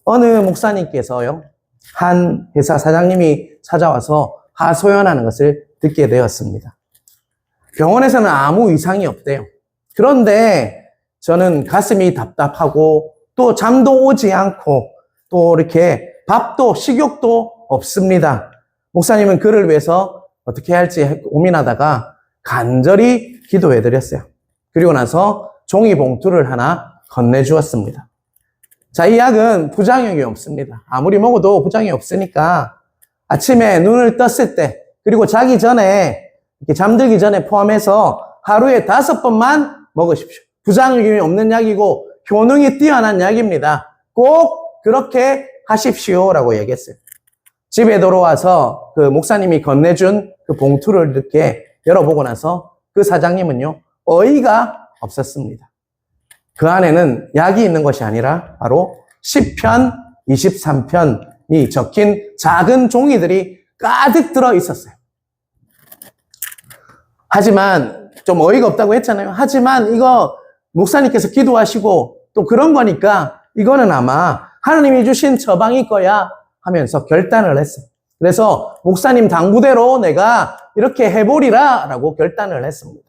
어느 목사님께서요, 한 회사 사장님이 찾아와서 하소연하는 것을 듣게 되었습니다. 병원에서는 아무 이상이 없대요. 그런데 저는 가슴이 답답하고 또 잠도 오지 않고 또 이렇게 밥도 식욕도 없습니다. 목사님은 그를 위해서 어떻게 할지 고민하다가 간절히 기도해 드렸어요. 그리고 나서 종이 봉투를 하나 건네주었습니다. 자, 이 약은 부작용이 없습니다. 아무리 먹어도 부작용이 없으니까 아침에 눈을 떴을 때, 그리고 자기 전에, 이렇게 잠들기 전에 포함해서 하루에 5번만 먹으십시오. 부작용이 없는 약이고 효능이 뛰어난 약입니다. 꼭 그렇게 하십시오라고 얘기했어요. 집에 돌아와서 그 목사님이 건네준 그 봉투를 이렇게 열어보고 나서 그 사장님은요, 어이가 없었습니다. 그 안에는 약이 있는 것이 아니라 바로 시편 23편이 적힌 작은 종이들이 가득 들어 있었어요. 하지만 좀 어이가 없다고 했잖아요. 하지만 이거 목사님께서 기도하시고 또 그런 거니까 이거는 아마 하나님이 주신 처방일 거야 하면서 결단을 했어요. 그래서 목사님 당부대로 내가 이렇게 해보리라 라고 결단을 했습니다.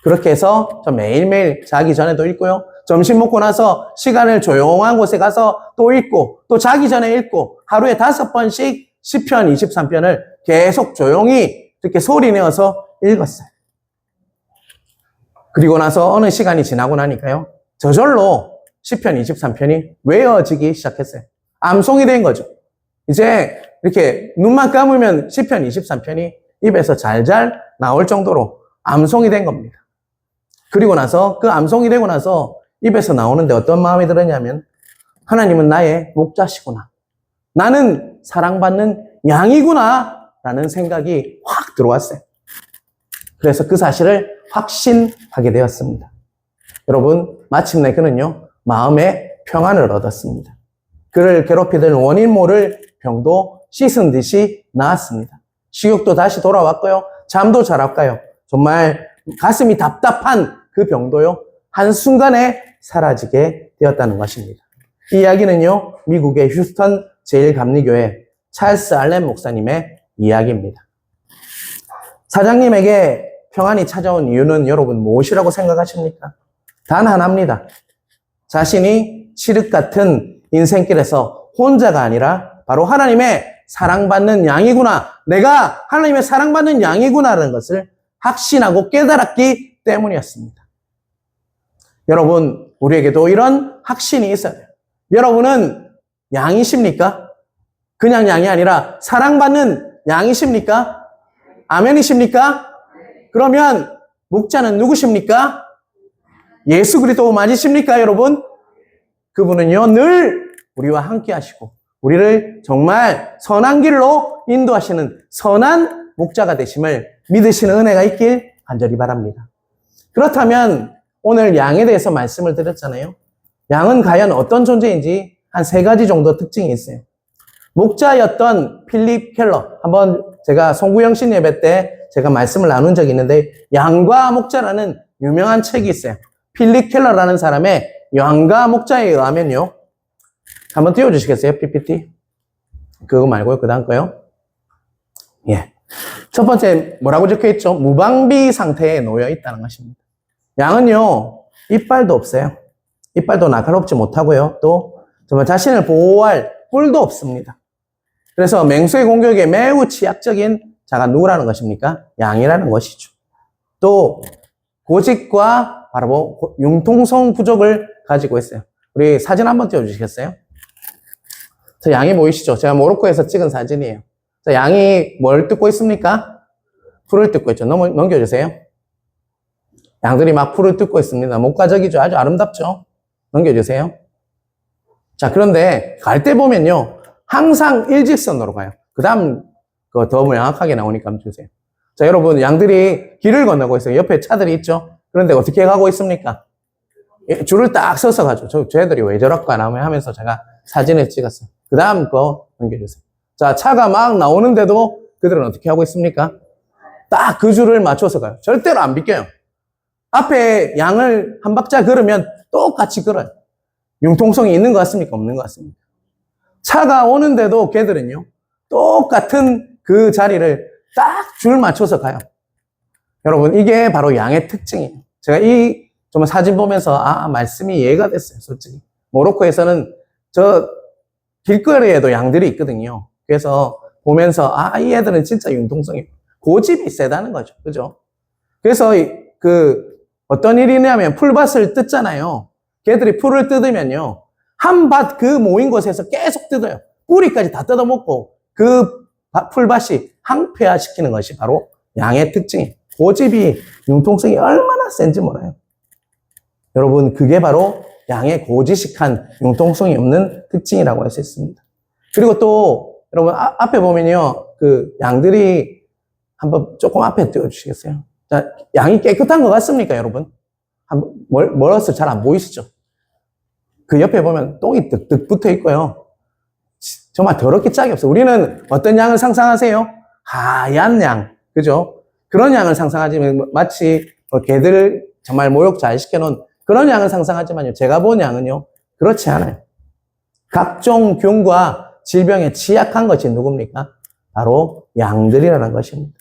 그렇게 해서 저 매일매일 자기 전에도 읽고요. 점심 먹고 나서 시간을 조용한 곳에 가서 또 읽고 또 자기 전에 읽고 하루에 5번씩 시편 23편을 계속 조용히 이렇게 소리 내어서 읽었어요. 그리고 나서 어느 시간이 지나고 나니까요. 저절로 시편 23편이 외워지기 시작했어요. 암송이 된 거죠. 이제 이렇게 눈만 감으면 시편 23편이 입에서 잘잘 나올 정도로 암송이 된 겁니다. 그리고 나서 그 암송이 되고 나서 입에서 나오는데 어떤 마음이 들었냐면 하나님은 나의 목자시구나. 나는 사랑받는 양이구나 라는 생각이 확 들어왔어요. 그래서 그 사실을 확신하게 되었습니다. 여러분, 마침내 그는요, 마음의 평안을 얻었습니다. 그를 괴롭히던 원인 모를 병도 씻은 듯이 나았습니다. 식욕도 다시 돌아왔고요. 잠도 잘 왔고요. 정말 가슴이 답답한 그 병도요, 한순간에 사라지게 되었다는 것입니다. 이 이야기는요, 미국의 휴스턴 제일감리교회 찰스 알렌 목사님의 이야기입니다. 사장님에게 평안이 찾아온 이유는 여러분 무엇이라고 생각하십니까? 단 하나입니다. 자신이 칠흑 같은 인생길에서 혼자가 아니라 바로 하나님의 사랑받는 양이구나. 내가 하나님의 사랑받는 양이구나라는 것을 확신하고 깨달았기 때문이었습니다. 여러분, 우리에게도 이런 확신이 있어요. 여러분은 양이십니까? 그냥 양이 아니라 사랑받는 양이십니까? 아멘이십니까? 그러면 목자는 누구십니까? 예수 그리스도 맞으십니까, 여러분? 그분은요, 늘 우리와 함께 하시고 우리를 정말 선한 길로 인도하시는 선한 목자가 되심을 믿으시는 은혜가 있길 간절히 바랍니다. 그렇다면 오늘 양에 대해서 말씀을 드렸잖아요. 양은 과연 어떤 존재인지 한 3가지 정도 특징이 있어요. 목자였던 필립 켈러, 한번 제가 송구영 신 예배 때 제가 말씀을 나눈 적이 있는데 양과 목자라는 유명한 책이 있어요. 필립 켈러라는 사람의 양과 목자에 의하면요. 한번 띄워주시겠어요? PPT. 그거 말고요. 그 다음 거요. 예. 첫 번째 뭐라고 적혀있죠? 무방비 상태에 놓여 있다는 것입니다. 양은요, 이빨도 없어요. 이빨도 날카롭지 못하고요. 또 정말 자신을 보호할 뿔도 없습니다. 그래서 맹수의 공격에 매우 취약적인 자가 누구라는 것입니까? 양이라는 것이죠. 또 고집과 바로 융통성 부족을 가지고 있어요. 우리 사진 한번 띄워주시겠어요? 저 양이 보이시죠? 제가 모로코에서 찍은 사진이에요. 자, 양이 뭘 뜯고 있습니까? 풀을 뜯고 있죠. 넘겨주세요. 양들이 막 풀을 뜯고 있습니다. 목가적이죠. 아주 아름답죠? 넘겨주세요. 자, 그런데 갈 때 보면요. 항상 일직선으로 가요. 그 다음, 그거 더 명확하게 나오니까 한번 주세요. 자, 여러분, 양들이 길을 건너고 있어요. 옆에 차들이 있죠? 그런데 어떻게 가고 있습니까? 줄을 딱 서서 가죠. 쟤들이 왜 저럴까 하면서 제가 사진을 찍었어요. 그 다음 거 넘겨주세요. 자, 차가 막 나오는데도 그들은 어떻게 하고 있습니까? 딱 그 줄을 맞춰서 가요. 절대로 안 비껴요. 앞에 양을 한 박자 걸으면 똑같이 걸어요. 융통성이 있는 것 같습니까? 없는 것 같습니까? 차가 오는데도 걔들은요, 똑같은 그 자리를 딱 줄 맞춰서 가요. 여러분, 이게 바로 양의 특징이에요. 제가 이 좀 사진 보면서, 말씀이 이해가 됐어요, 솔직히. 모로코에서는 저 길거리에도 양들이 있거든요. 그래서 보면서, 이 애들은 진짜 융통성이, 고집이 세다는 거죠. 그죠? 그래서 어떤 일이 있냐면 풀밭을 뜯잖아요. 걔들이 풀을 뜯으면요. 한 밭 그 모인 곳에서 계속 뜯어요. 뿌리까지 다 뜯어먹고 그 풀밭이 항폐화시키는 것이 바로 양의 특징이에요. 고집이, 융통성이 얼마나 센지 몰라요. 여러분, 그게 바로 양의 고지식한 융통성이 없는 특징이라고 할 수 있습니다. 그리고 또 여러분 앞에 보면요. 그 양들이 한번 조금 앞에 띄워주시겠어요? 자, 양이 깨끗한 것 같습니까, 여러분? 한번 멀어서 잘 안 보이시죠? 그 옆에 보면 똥이 뜩뜩 붙어 있고요. 정말 더럽게 짝이 없어요. 우리는 어떤 양을 상상하세요? 하얀 양, 그죠? 그런 양을 상상하지만 마치 개들 정말 모욕 잘 시켜놓은 그런 양을 상상하지만요. 제가 본 양은요, 그렇지 않아요. 각종 균과 질병에 취약한 것이 누굽니까? 바로 양들이라는 것입니다.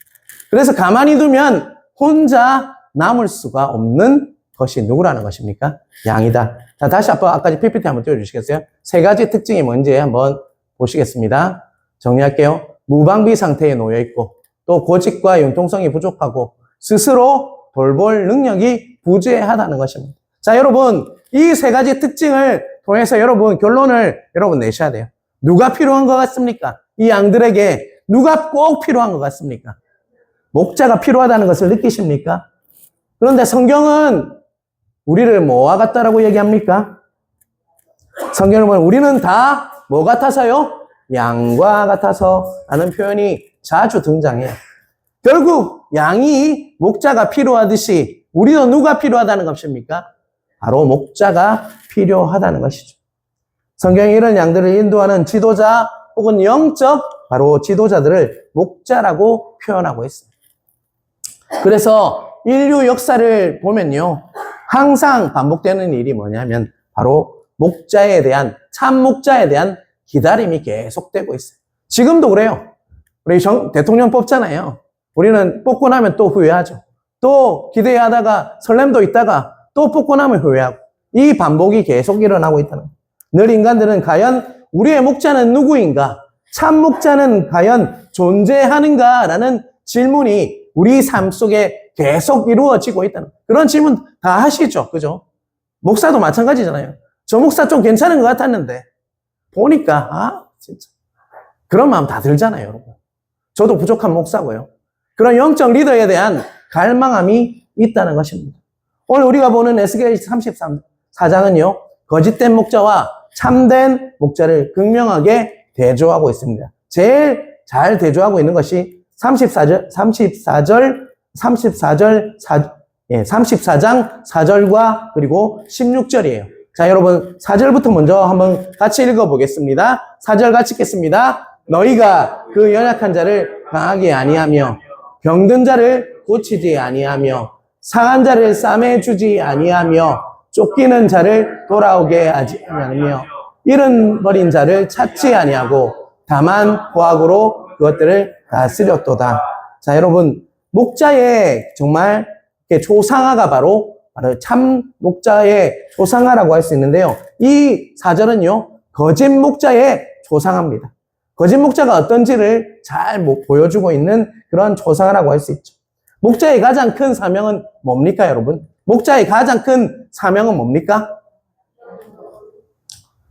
그래서 가만히 두면 혼자 남을 수가 없는 것이 누구라는 것입니까? 양이다. 자, 다시 아까지 PPT 한번 띄워주시겠어요? 세 가지 특징이 뭔지 한번 보시겠습니다. 정리할게요. 무방비 상태에 놓여 있고, 또 고집과 융통성이 부족하고, 스스로 돌볼 능력이 부재하다는 것입니다. 자, 여러분, 이 세 가지 특징을 통해서 여러분 결론을 여러분 내셔야 돼요. 누가 필요한 것 같습니까? 이 양들에게 누가 꼭 필요한 것 같습니까? 목자가 필요하다는 것을 느끼십니까? 그런데 성경은 우리를 뭐와 같다라고 얘기합니까? 성경을 보면 우리는 다 뭐 같아서요? 양과 같아서 라는 표현이 자주 등장해요. 결국 양이 목자가 필요하듯이 우리도 누가 필요하다는 것입니까? 바로 목자가 필요하다는 것이죠. 성경이 이런 양들을 인도하는 지도자 혹은 영적 바로 지도자들을 목자라고 표현하고 있습니다. 그래서 인류 역사를 보면요. 항상 반복되는 일이 뭐냐면 바로 목자에 대한, 참 목자에 대한 기다림이 계속되고 있어요. 지금도 그래요. 우리 대통령 뽑잖아요. 우리는 뽑고 나면 또 후회하죠. 또 기대하다가 설렘도 있다가 또 뽑고 나면 후회하고, 이 반복이 계속 일어나고 있다는 거예요. 늘 인간들은 과연 우리의 목자는 누구인가? 참 목자는 과연 존재하는가? 라는 질문이 우리 삶 속에 계속 이루어지고 있다는 그런 질문 다 하시죠. 그죠? 목사도 마찬가지잖아요. 저 목사 좀 괜찮은 것 같았는데 보니까 진짜 그런 마음 다 들잖아요, 여러분. 저도 부족한 목사고요. 그런 영적 리더에 대한 갈망함이 있다는 것입니다. 오늘 우리가 보는 에스겔 34장은요. 거짓된 목자와 참된 목자를 극명하게 대조하고 있습니다. 제일 잘 대조하고 있는 것이 34장 4절과 그리고 16절이에요. 자, 여러분 4절부터 먼저 한번 같이 읽어보겠습니다. 4절 같이 읽겠습니다. 너희가 그 연약한 자를 강하게 아니하며 병든 자를 고치지 아니하며 상한 자를 싸매주지 아니하며 쫓기는 자를 돌아오게 하지 아니하며 잃어버린 자를 찾지 아니하고 다만 고학으로 그것들을 다스렸도다. 자, 여러분 목자의 정말 조상아가 바로 참 목자의 조상아라고 할 수 있는데요. 이 4절은요, 거짓 목자의 조상아입니다. 거짓 목자가 어떤지를 잘 보여주고 있는 그런 조상아라고 할 수 있죠. 목자의 가장 큰 사명은 뭡니까, 여러분? 목자의 가장 큰 사명은 뭡니까?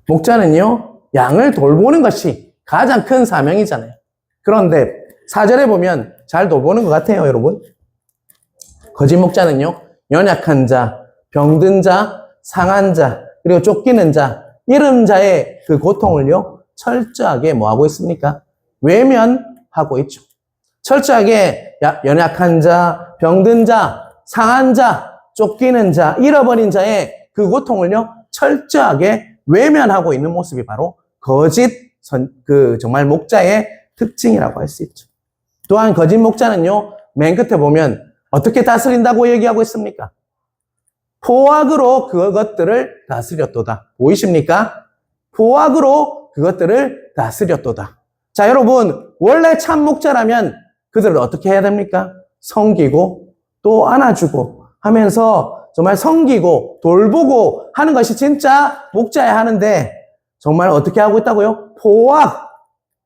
목자는요, 양을 돌보는 것이 가장 큰 사명이잖아요. 그런데 4절에 보면 잘 돌보는 것 같아요, 여러분. 거짓 목자는요, 연약한 자, 병든 자, 상한 자, 그리고 쫓기는 자, 잃은 자의 그 고통을요, 철저하게 뭐하고 있습니까? 외면하고 있죠. 철저하게 연약한 자, 병든 자, 상한 자, 쫓기는 자, 잃어버린 자의 그 고통을요, 철저하게 외면하고 있는 모습이 바로 정말 목자의 특징이라고 할 수 있죠. 또한 거짓 목자는요, 맨 끝에 보면 어떻게 다스린다고 얘기하고 있습니까? 포악으로 그것들을 다스렸도다. 보이십니까? 포악으로 그것들을 다스렸도다. 자, 여러분, 원래 참 목자라면 그들을 어떻게 해야 됩니까? 섬기고 또 안아주고 하면서 정말 섬기고 돌보고 하는 것이 진짜 목자야 하는데 정말 어떻게 하고 있다고요? 포악,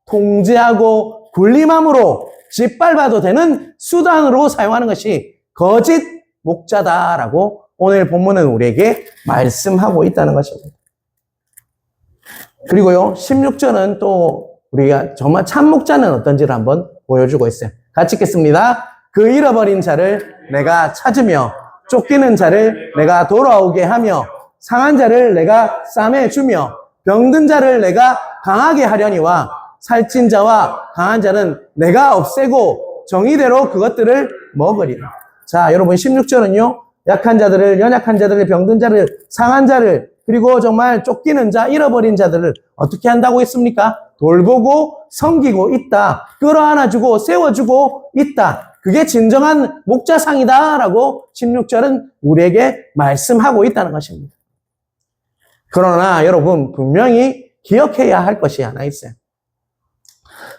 통제하고 군림함으로 짓밟아도 되는 수단으로 사용하는 것이 거짓 목자다라고 오늘 본문은 우리에게 말씀하고 있다는 것입니다. 그리고요, 16절은 또 우리가 정말 참 목자는 어떤지를 한번 보여주고 있어요. 같이 읽겠습니다. 그 잃어버린 자를 내가 찾으며 쫓기는 자를 내가 돌아오게 하며 상한 자를 내가 싸매주며 병든 자를 내가 강하게 하려니와 살찐 자와 강한 자는 내가 없애고 정의대로 그것들을 먹으리라. 자, 여러분 16절은요. 약한 자들을, 연약한 자들을, 병든 자를, 상한 자를, 그리고 정말 쫓기는 자, 잃어버린 자들을 어떻게 한다고 했습니까? 돌보고 섬기고 있다. 끌어안아주고 세워주고 있다. 그게 진정한 목자상이다라고 16절은 우리에게 말씀하고 있다는 것입니다. 그러나 여러분 분명히 기억해야 할 것이 하나 있어요.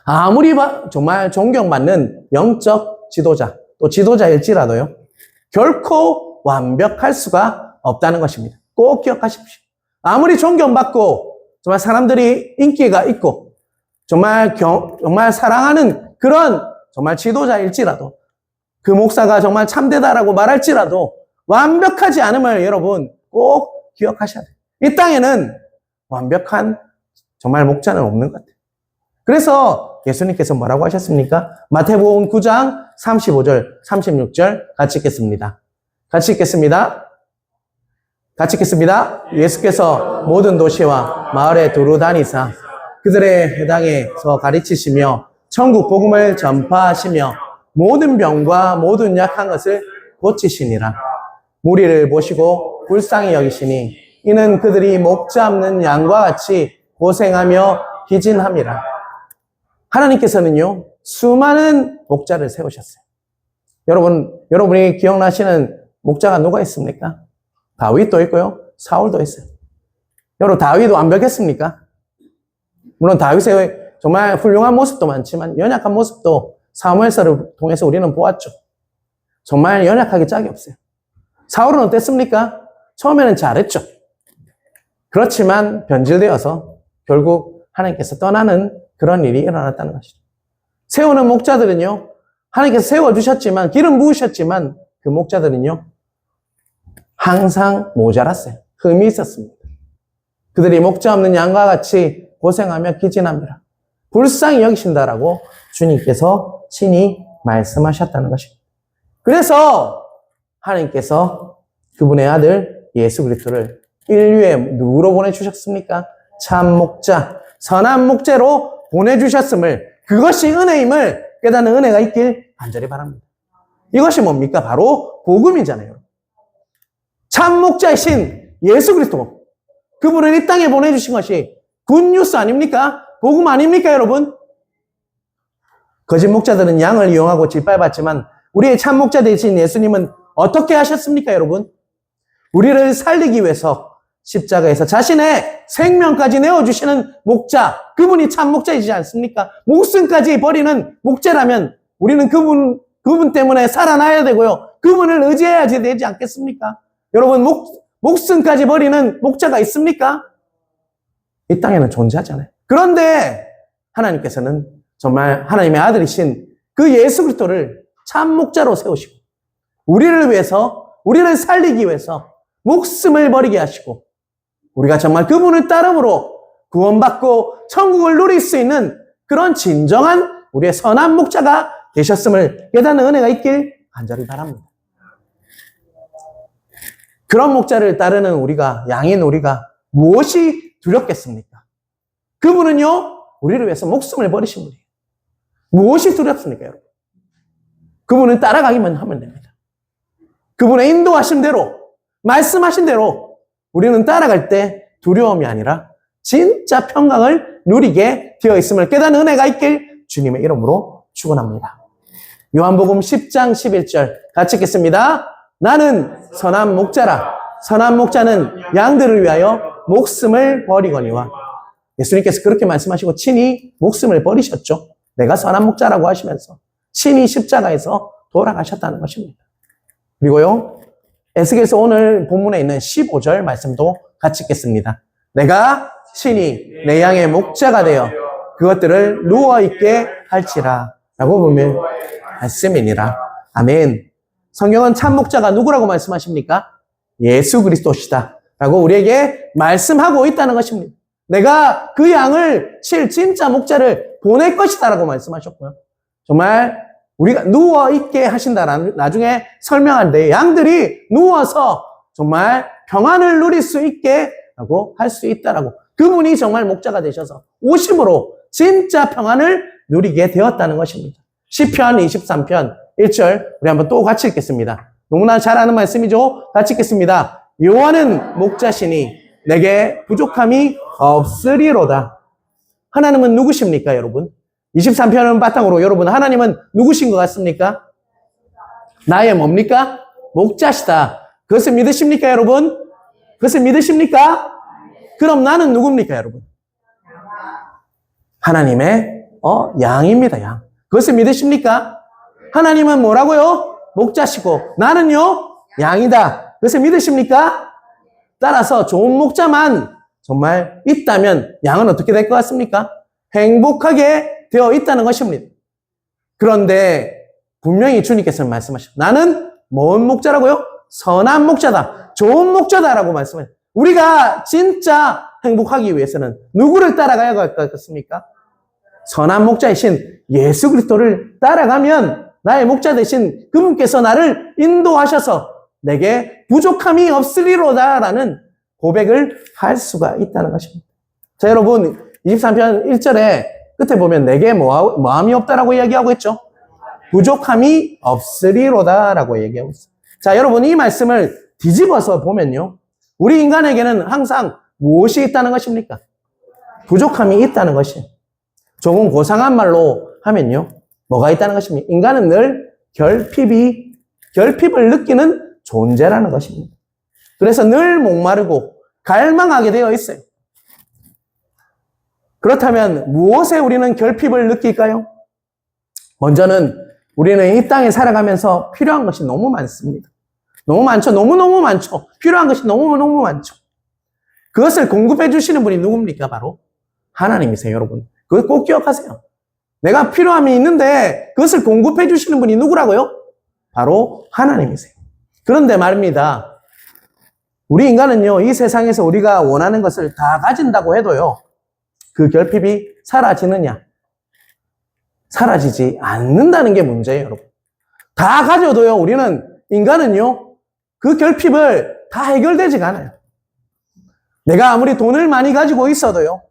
아무리 정말 존경받는 영적 지도자, 또 지도자일지라도요. 결코 완벽할 수가 없다는 것입니다. 꼭 기억하십시오. 아무리 존경받고 정말 사람들이 인기가 있고 정말 사랑하는 그런 정말 지도자일지라도 그 목사가 정말 참되다라고 말할지라도 완벽하지 않음을 여러분 꼭 기억하셔야 돼요. 이 땅에는 완벽한 정말 목자는 없는 것 같아요. 그래서 예수님께서 뭐라고 하셨습니까? 마태복음 9장 35절, 36절 같이 읽겠습니다. 같이 읽겠습니다. 같이 읽겠습니다. 예수께서 모든 도시와 마을에 두루 다니사 그들의 회당에서 가르치시며 천국 복음을 전파하시며 모든 병과 모든 약한 것을 고치시니라. 무리를 보시고 불쌍히 여기시니 이는 그들이 목자 없는 양과 같이 고생하며 기진함이라. 하나님께서는요, 수많은 목자를 세우셨어요. 여러분이 기억나시는 목자가 누가 있습니까? 다윗도 있고요, 사울도 있어요. 여러분, 다윗도 완벽했습니까? 물론 다윗의 정말 훌륭한 모습도 많지만 연약한 모습도 사무엘서를 통해서 우리는 보았죠. 정말 연약하게 짝이 없어요. 사울은 어땠습니까? 처음에는 잘했죠. 그렇지만 변질되어서 결국 하나님께서 떠나는 그런 일이 일어났다는 것이죠. 세우는 목자들은요, 하나님께서 세워주셨지만, 기름 부으셨지만, 그 목자들은요, 항상 모자랐어요. 흠이 있었습니다. 그들이 목자 없는 양과 같이 고생하며 기진합니다. 불쌍히 여기신다라고 주님께서 친히 말씀하셨다는 것입니다. 그래서 하나님께서 그분의 아들 예수 그리스도를 인류에 누구로 보내주셨습니까? 참 목자, 선한 목자로 보내주셨음을, 그것이 은혜임을 깨닫는 은혜가 있길 간절히 바랍니다. 이것이 뭡니까? 바로 복음이잖아요. 참 목자이신 예수 그리스도, 그분을 이 땅에 보내주신 것이 굿뉴스 아닙니까? 복음 아닙니까, 여러분? 거짓 목자들은 양을 이용하고 짓밟았지만 우리의 참 목자 되신 예수님은 어떻게 하셨습니까, 여러분? 우리를 살리기 위해서 십자가에서 자신의 생명까지 내어주시는 목자, 그분이 참 목자이지 않습니까? 목숨까지 버리는 목자라면 우리는 그분 때문에 살아나야 되고요. 그분을 의지해야지 되지 않겠습니까? 여러분, 목숨까지 버리는 목자가 있습니까? 이 땅에는 존재하잖아요. 그런데 하나님께서는 정말 하나님의 아들이신 그 예수 그리스도를 참 목자로 세우시고 우리를 위해서, 우리를 살리기 위해서 목숨을 버리게 하시고 우리가 정말 그분을 따름으로 구원받고 천국을 누릴 수 있는 그런 진정한 우리의 선한 목자가 되셨음을 깨닫는 은혜가 있길 간절히 바랍니다. 그런 목자를 따르는 우리가, 양인 우리가 무엇이 두렵겠습니까? 그분은요, 우리를 위해서 목숨을 버리신 분이에요. 무엇이 두렵습니까, 여러분? 그분은 따라가기만 하면 됩니다. 그분의 인도하신 대로, 말씀하신 대로 우리는 따라갈 때 두려움이 아니라 진짜 평강을 누리게 되어 있음을 깨닫는 은혜가 있길 주님의 이름으로 축원합니다. 요한복음 10장 11절 같이 읽겠습니다. 나는 선한 목자라 선한 목자는 양들을 위하여 목숨을 버리거니와. 예수님께서 그렇게 말씀하시고 친히 목숨을 버리셨죠. 내가 선한 목자라고 하시면서 친히 십자가에서 돌아가셨다는 것입니다. 그리고요, 에스겔서 오늘 본문에 있는 15절 말씀도 같이 읽겠습니다. 내가 친히 내 양의 목자가 되어 그것들을 누워있게 할지라 라고 보면 말씀이니라. 아멘. 성경은 참 목자가 누구라고 말씀하십니까? 예수 그리스도시다 라고 우리에게 말씀하고 있다는 것입니다. 내가 그 양을 칠 진짜 목자를 보낼 것이다 라고 말씀하셨고요. 정말 우리가 누워있게 하신다라는 나중에 설명하는데 양들이 누워서 정말 평안을 누릴 수 있게 라고 할 수 있다라고 그분이 정말 목자가 되셔서 오심으로 진짜 평안을 누리게 되었다는 것입니다. 시편 23편 1절 우리 한번 또 같이 읽겠습니다. 너무나 잘 아는 말씀이죠. 같이 읽겠습니다. 여호와는 목자시니 내게 부족함이 없으리로다. 하나님은 누구십니까, 여러분? 23편은 바탕으로 여러분 하나님은 누구신 것 같습니까? 나의 뭡니까? 목자시다. 그것을 믿으십니까, 여러분? 그것을 믿으십니까? 그럼 나는 누굽니까, 여러분? 하나님의 양입니다, 양. 그것을 믿으십니까? 하나님은 뭐라고요? 목자시고 나는요? 양이다. 그것을 믿으십니까? 따라서 좋은 목자만 정말 있다면 양은 어떻게 될 것 같습니까? 행복하게 되어 있다는 것입니다. 그런데 분명히 주님께서 말씀하셨어요. 나는 뭔 목자라고요? 선한 목자다. 좋은 목자다라고 말씀해요. 우리가 진짜 행복하기 위해서는 누구를 따라가야 할 것 같습니까? 선한 목자이신 예수 그리스도를 따라가면 나의 목자 되신 그분께서 나를 인도하셔서 내게 부족함이 없으리로다라는 고백을 할 수가 있다는 것입니다. 자, 여러분 23편 1절에 끝에 보면 내게 마음이 없다라고 이야기하고 있죠. 부족함이 없으리로다라고 얘기하고 있어요. 자, 여러분 이 말씀을 뒤집어서 보면요. 우리 인간에게는 항상 무엇이 있다는 것입니까? 부족함이 있다는 것이에요. 조금 고상한 말로 하면요. 뭐가 있다는 것입니까? 인간은 늘 결핍을 느끼는 존재라는 것입니다. 그래서 늘 목마르고 갈망하게 되어 있어요. 그렇다면 무엇에 우리는 결핍을 느낄까요? 먼저는 우리는 이 땅에 살아가면서 필요한 것이 너무 많습니다. 너무 많죠. 너무너무 많죠. 필요한 것이 너무너무 많죠. 그것을 공급해 주시는 분이 누굽니까? 바로 하나님이세요, 여러분. 그걸 꼭 기억하세요. 내가 필요함이 있는데 그것을 공급해 주시는 분이 누구라고요? 바로 하나님이세요. 그런데 말입니다. 우리 인간은요, 이 세상에서 우리가 원하는 것을 다 가진다고 해도요, 그 결핍이 사라지느냐? 사라지지 않는다는 게 문제예요, 여러분. 다 가져도요, 인간은요, 그 결핍을 다 해결되지가 않아요. 내가 아무리 돈을 많이 가지고 있어도요,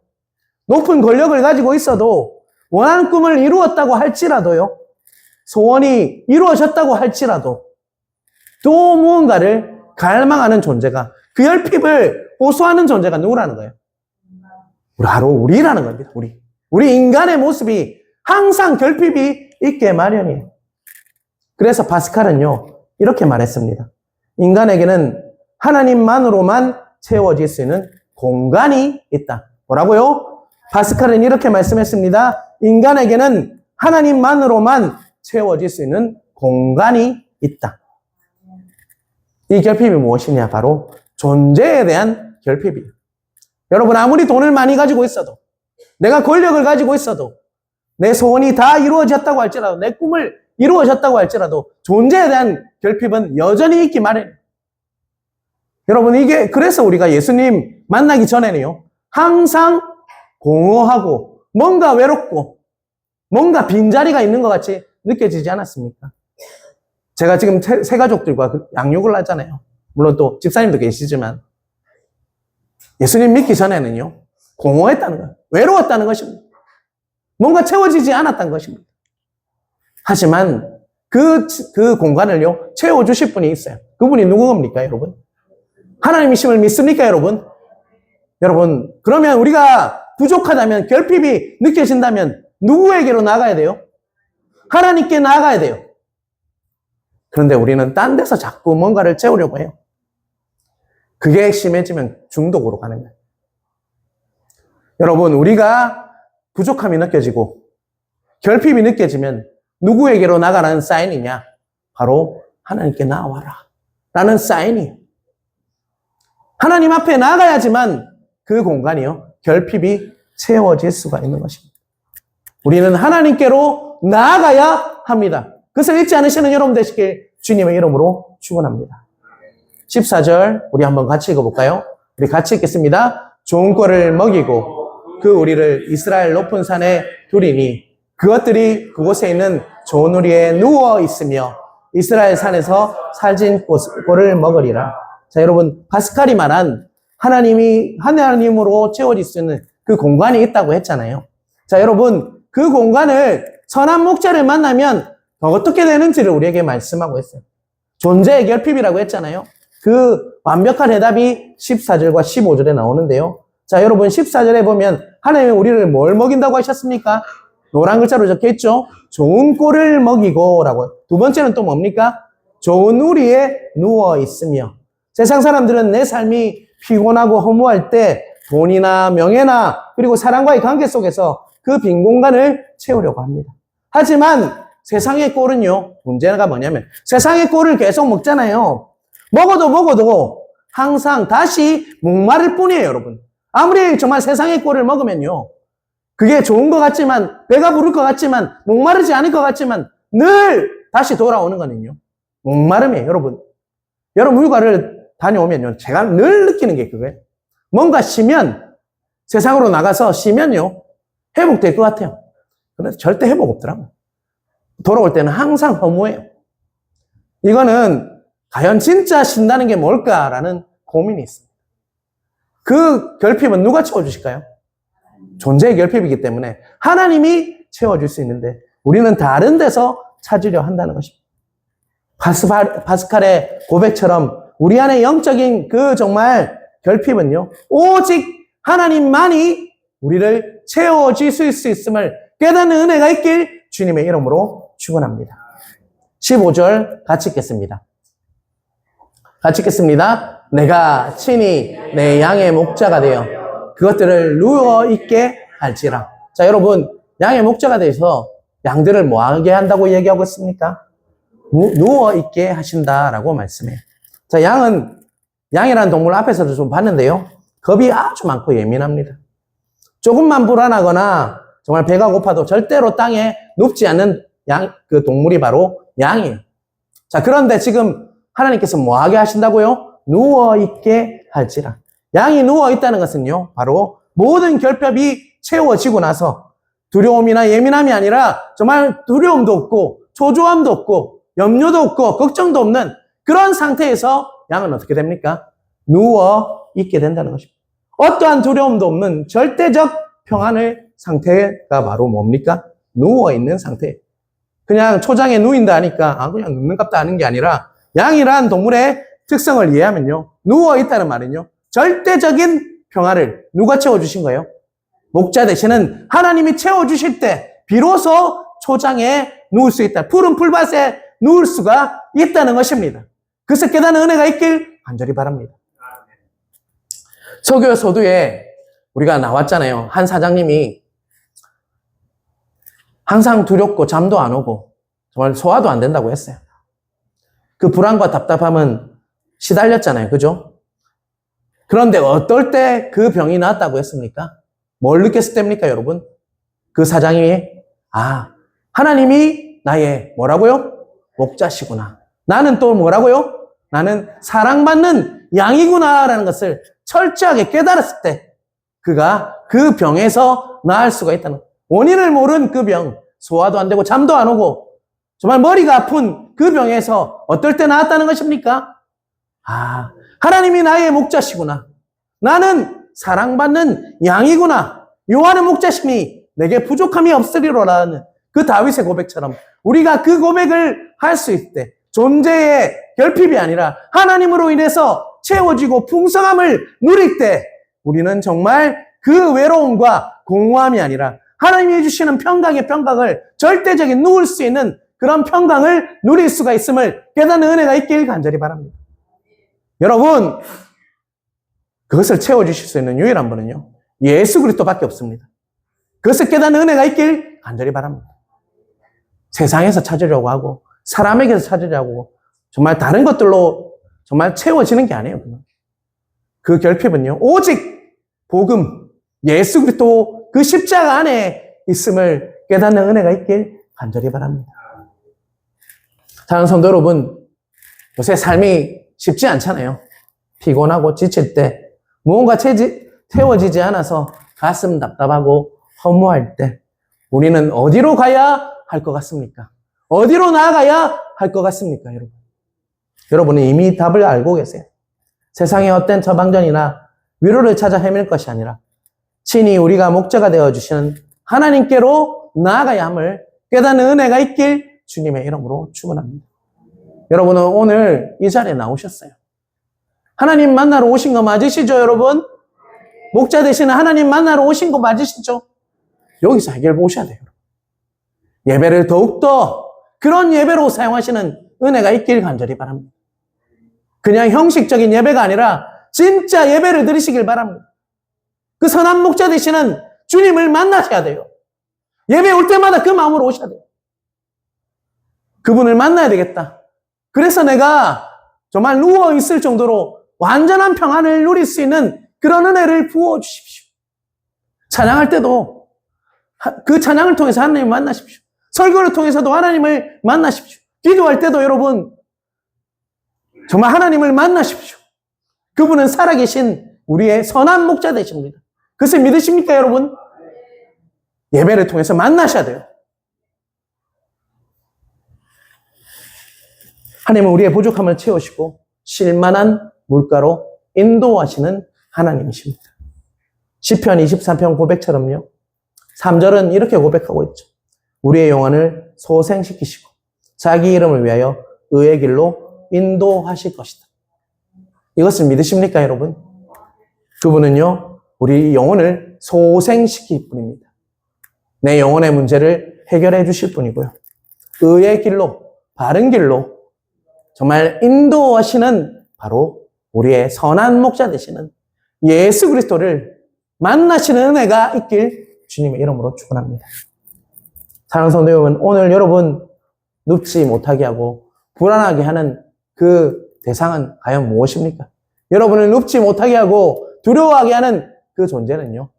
높은 권력을 가지고 있어도, 원하는 꿈을 이루었다고 할지라도요, 소원이 이루어졌다고 할지라도, 또 무언가를 갈망하는 존재가, 그 결핍을 호소하는 존재가 누구라는 거예요? 바로 우리라는 겁니다, 우리 인간의 모습이 항상 결핍이 있게 마련이에요. 그래서 파스칼은요, 이렇게 말했습니다. 인간에게는 하나님만으로만 채워질 수 있는 공간이 있다. 뭐라고요? 파스칼은 이렇게 말씀했습니다. 인간에게는 하나님만으로만 채워질 수 있는 공간이 있다. 이 결핍이 무엇이냐? 바로 존재에 대한 결핍이에요. 여러분, 아무리 돈을 많이 가지고 있어도, 내가 권력을 가지고 있어도, 내 소원이 다 이루어졌다고 할지라도, 내 꿈을 이루어졌다고 할지라도 존재에 대한 결핍은 여전히 있기 마련이에요. 여러분, 그래서 우리가 예수님 만나기 전에는요, 항상 공허하고 뭔가 외롭고 뭔가 빈자리가 있는 것 같이 느껴지지 않았습니까? 제가 지금 세 가족들과 양육을 하잖아요. 물론 또 집사님도 계시지만 예수님 믿기 전에는요, 공허했다는 거예요. 외로웠다는 것입니다. 뭔가 채워지지 않았다는 것입니다. 하지만 그 공간을요, 채워주실 분이 있어요. 그분이 누구입니까, 여러분? 하나님이심을 믿습니까, 여러분? 여러분, 그러면 우리가 부족하다면, 결핍이 느껴진다면 누구에게로 나가야 돼요? 하나님께 나가야 돼요. 그런데 우리는 딴 데서 자꾸 뭔가를 채우려고 해요. 그게 심해지면 중독으로 가는 거예요. 여러분, 우리가 부족함이 느껴지고 결핍이 느껴지면 누구에게로 나가라는 사인이냐? 바로 하나님께 나와라 라는 사인이에요. 하나님 앞에 나가야지만 그 공간이요, 결핍이 채워질 수가 있는 것입니다. 우리는 하나님께로 나아가야 합니다. 그것을 잊지 않으시는 여러분 되시길 주님의 이름으로 축원합니다. 14절 우리 한번 같이 읽어볼까요? 우리 같이 읽겠습니다. 좋은 꼴을 먹이고 그 우리를 이스라엘 높은 산에 두리니 그것들이 그곳에 있는 좋은 우리에 누워 있으며 이스라엘 산에서 살진 꼴을 먹으리라. 자, 여러분, 파스칼이 말한 하나님으로 채워질 수 있는 그 공간이 있다고 했잖아요. 자, 여러분, 그 공간을 선한 목자를 만나면 어떻게 되는지를 우리에게 말씀하고 있어요. 존재의 결핍이라고 했잖아요. 그 완벽한 해답이 14절과 15절에 나오는데요. 자, 여러분, 14절에 보면 하나님이 우리를 뭘 먹인다고 하셨습니까? 노란 글자로 적혀있죠. 좋은 꼴을 먹이고 라고. 두 번째는 또 뭡니까? 좋은 우리에 누워 있으며. 세상 사람들은 내 삶이 피곤하고 허무할 때 돈이나 명예나 그리고 사랑과의 관계 속에서 그 빈 공간을 채우려고 합니다. 하지만 세상의 꼴은요, 문제가 뭐냐면 세상의 꼴을 계속 먹잖아요. 먹어도 항상 다시 목마를 뿐이에요, 여러분. 아무리 정말 세상의 꼴을 먹으면요, 그게 좋은 것 같지만, 배가 부를 것 같지만, 목마르지 않을 것 같지만 늘 다시 돌아오는 거는요, 목마름이에요, 여러분. 여러분 휴가를 다녀오면요, 제가 늘 느끼는 게 그거예요. 뭔가 쉬면, 세상으로 나가서 쉬면요, 회복될 것 같아요. 그런데 절대 회복 없더라고요. 돌아올 때는 항상 허무해요. 이거는 과연 진짜 쉰다는 게 뭘까라는 고민이 있습니다. 그 결핍은 누가 채워주실까요? 존재의 결핍이기 때문에 하나님이 채워줄 수 있는데 우리는 다른 데서 찾으려 한다는 것입니다. 파스칼의 고백처럼 우리 안에 영적인 그 정말 결핍은요, 오직 하나님만이 우리를 채워줄 수 있음을 깨닫는 은혜가 있길 주님의 이름으로 축원합니다. 15절 같이 읽겠습니다. 같이 읽겠습니다. 내가 친히 내 양의 목자가 되어 그것들을 누워 있게 할지라. 자, 여러분, 양의 목자가 돼서 양들을 뭐 하게 한다고 얘기하고 있습니까? 누워 있게 하신다라고 말씀해요. 자, 양이라는 동물 앞에서도 좀 봤는데요, 겁이 아주 많고 예민합니다. 조금만 불안하거나 정말 배가 고파도 절대로 땅에 눕지 않는 그 동물이 바로 양이에요. 자, 그런데 지금 하나님께서 뭐 하게 하신다고요? 누워 있게 할지라. 양이 누워 있다는 것은요, 바로 모든 결핍이 채워지고 나서 두려움이나 예민함이 아니라 정말 두려움도 없고 초조함도 없고 염려도 없고 걱정도 없는 그런 상태에서 양은 어떻게 됩니까? 누워 있게 된다는 것입니다. 어떠한 두려움도 없는 절대적 평안의 상태가 바로 뭡니까? 누워 있는 상태. 그냥 초장에 누인다 하니까 그냥 눕는 값다 하는 게 아니라, 양이란 동물의 특성을 이해하면요, 누워 있다는 말은요, 절대적인 평화를 누가 채워주신 거예요? 목자 되시는 하나님이 채워주실 때 비로소 초장에 누울 수 있다, 푸른 풀밭에 누울 수가 있다는 것입니다. 그래서 깨닫는 은혜가 있길 간절히 바랍니다. 설교 서두에 우리가 나왔잖아요. 한 사장님이 항상 두렵고 잠도 안 오고 정말 소화도 안 된다고 했어요. 그 불안과 답답함은 시달렸잖아요. 그죠? 그런데 어떨 때 그 병이 나았다고 했습니까? 뭘 느꼈을 때입니까, 여러분? 그 사장이, 하나님이 나의 뭐라고요? 목자시구나. 나는 또 뭐라고요? 나는 사랑받는 양이구나라는 것을 철저하게 깨달았을 때 그가 그 병에서 나을 수가 있다는, 원인을 모른 그 병, 소화도 안 되고 잠도 안 오고 정말 머리가 아픈 그 병에서 어떨 때 나았다는 것입니까? 하나님이 나의 목자시구나. 나는 사랑받는 양이구나. 요한의 목자심이 내게 부족함이 없으리로라는 그 다윗의 고백처럼 우리가 그 고백을 할 수 있을 때, 존재의 결핍이 아니라 하나님으로 인해서 채워지고 풍성함을 누릴 때 우리는 정말 그 외로움과 공허함이 아니라 하나님이 해주시는 평강의 평강을, 절대적인 누울 수 있는 그런 평강을 누릴 수가 있음을 깨닫는 은혜가 있길 간절히 바랍니다. 여러분, 그것을 채워주실 수 있는 유일한 분은요, 예수 그리스도밖에 없습니다. 그것을 깨닫는 은혜가 있길 간절히 바랍니다. 세상에서 찾으려고 하고 사람에게서 찾으려고 하고 정말 다른 것들로 정말 채워지는 게 아니에요. 그 결핍은요, 오직 복음, 예수 그리스도 그 십자가 안에 있음을 깨닫는 은혜가 있길 간절히 바랍니다. 사랑하는 성도 여러분, 요새 삶이 쉽지 않잖아요. 피곤하고 지칠 때, 무언가 채워지지 않아서 가슴 답답하고 허무할 때 우리는 어디로 가야 할 것 같습니까? 어디로 나아가야 할 것 같습니까, 여러분? 여러분은 이미 답을 알고 계세요. 세상의 헛된 처방전이나 위로를 찾아 헤맬 것이 아니라 친히 우리가 목자가 되어주시는 하나님께로 나아가야 함을 깨닫는 은혜가 있길 주님의 이름으로 축원합니다. 여러분은 오늘 이 자리에 나오셨어요. 하나님 만나러 오신 거 맞으시죠, 여러분? 목자 되시는 하나님 만나러 오신 거 맞으시죠? 여기서 해결 보셔야 돼요. 예배를 더욱더 그런 예배로 사용하시는 은혜가 있길 간절히 바랍니다. 그냥 형식적인 예배가 아니라 진짜 예배를 드리시길 바랍니다. 그 선한 목자 되시는 주님을 만나셔야 돼요. 예배 올 때마다 그 마음으로 오셔야 돼요. 그분을 만나야 되겠다. 그래서 내가 정말 누워있을 정도로 완전한 평안을 누릴 수 있는 그런 은혜를 부어주십시오. 찬양할 때도 그 찬양을 통해서 하나님을 만나십시오. 설교를 통해서도 하나님을 만나십시오. 기도할 때도 여러분 정말 하나님을 만나십시오. 그분은 살아계신 우리의 선한 목자 되십니다. 그것을 믿으십니까, 여러분? 예배를 통해서 만나셔야 돼요. 하나님은 우리의 부족함을 채우시고 실만한 물가로 인도하시는 하나님이십니다. 시편 23편 고백처럼요. 3절은 이렇게 고백하고 있죠. 우리의 영혼을 소생시키시고 자기 이름을 위하여 의의 길로 인도하실 것이다. 이것을 믿으십니까, 여러분? 그분은요, 우리 영혼을 소생시킬 분입니다. 내 영혼의 문제를 해결해 주실 분이고요. 의의 길로, 바른 길로 정말 인도하시는 바로 우리의 선한 목자 되시는 예수 그리스도를 만나시는 은혜가 있길 주님의 이름으로 축원합니다. 사랑하는 성도 여러분, 오늘 여러분 눕지 못하게 하고 불안하게 하는 그 대상은 과연 무엇입니까? 여러분을 눕지 못하게 하고 두려워하게 하는 그 존재는요,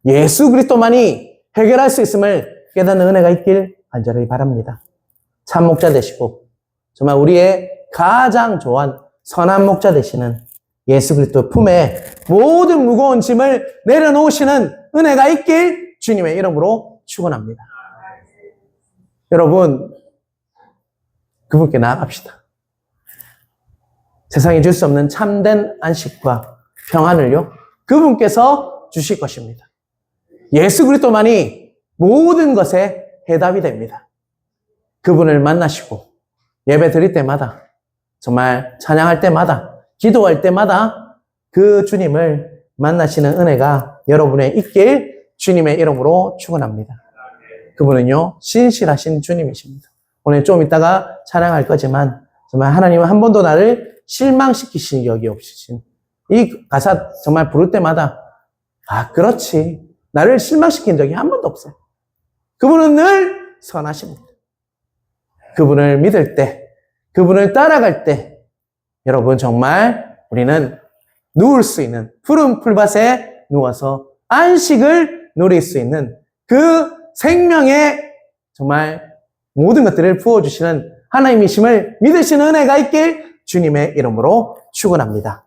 예수 그리스도만이 해결할 수 있음을 깨닫는 은혜가 있길 간절히 바랍니다. 참 목자 되시고 정말 우리의 가장 좋아한 선한 목자 되시는 예수 그리스도 품에 모든 무거운 짐을 내려놓으시는 은혜가 있길 주님의 이름으로 축원합니다. 여러분, 그분께 나아갑시다. 세상이 줄 수 없는 참된 안식과 평안을요, 그분께서 주실 것입니다. 예수 그리스도만이 모든 것의 해답이 됩니다. 그분을 만나시고 예배 드릴 때마다, 정말 찬양할 때마다, 기도할 때마다 그 주님을 만나시는 은혜가 여러분에 있길 주님의 이름으로 축원합니다. 그분은요, 신실하신 주님이십니다. 오늘 좀 이따가 찬양할 거지만 정말 하나님은 한 번도 나를 실망시키신 적이 없으신, 이 가사 정말 부를 때마다 아, 그렇지, 나를 실망시킨 적이 한 번도 없어요. 그분은 늘 선하십니다. 그분을 믿을 때, 그분을 따라갈 때 여러분 정말 우리는 누울 수 있는 푸른 풀밭에 누워서 안식을 누릴 수 있는 그 생명의 정말 모든 것들을 부어주시는 하나님이심을 믿으시는 은혜가 있길 주님의 이름으로 축원합니다.